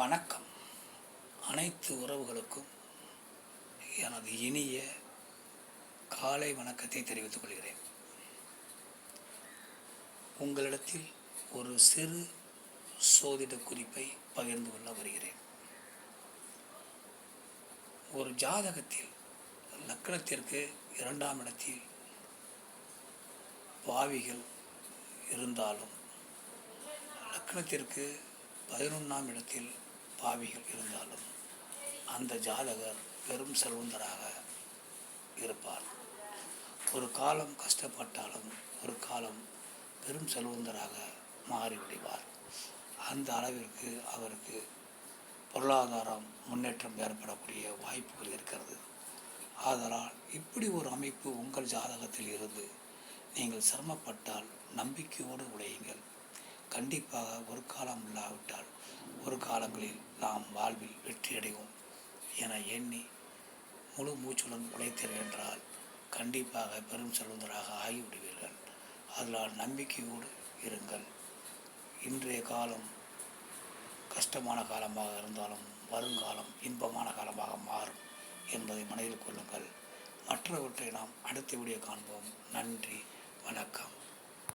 வணக்கம். அனைத்து உறவுகளுக்கும் எனது இனிய காலை வணக்கத்தை தெரிவித்துக் கொள்கிறேன். உங்களிடத்தில் ஒரு சிறு சோதிட குறிப்பை பகிர்ந்து கொள்ள வருகிறேன். ஒரு ஜாதகத்தில் லக்னத்திற்கு 2ஆம் இடத்தில் பாவிகள் இருந்தாலும், லக்னத்திற்கு 11ஆம் இடத்தில் பாவிகள் இருந்தாலும் அந்த ஜாதகர் பெரும் செல்வந்தராக இருப்பார். ஒரு காலம் கஷ்டப்பட்டாலும் ஒரு காலம் பெரும் செல்வந்தராக மாறிவிடுவார். அந்த அளவிற்கு அவருக்கு பொருளாதாரம் முன்னேற்றம் ஏற்படக்கூடிய வாய்ப்புகள் இருக்கிறது. ஆதலால் இப்படி ஒரு அமைப்பு உங்கள் ஜாதகத்தில் இருந்து நீங்கள் சிரமப்பட்டால் நம்பிக்கையோடு உழையுங்கள். கண்டிப்பாக ஒரு காலம் இல்லாவிட்டால் ஒரு காலங்களில் நாம் வாழ்வில் வெற்றியடைவோம் என எண்ணி முழு மூச்சுடன் உழைத்தீர்கள் என்றால் கண்டிப்பாக பெரும் செல்வந்தராக ஆகிவிடுவீர்கள். அதனால் நம்பிக்கையோடு இருங்கள். இன்றைய காலம் கஷ்டமான காலமாக இருந்தாலும் வருங்காலம் இன்பமான காலமாக மாறும் என்பதை மனதில் கொள்ளுங்கள். மற்றவற்றை நாம் அடுத்த வீடியோ காண்போம். நன்றி, வணக்கம்.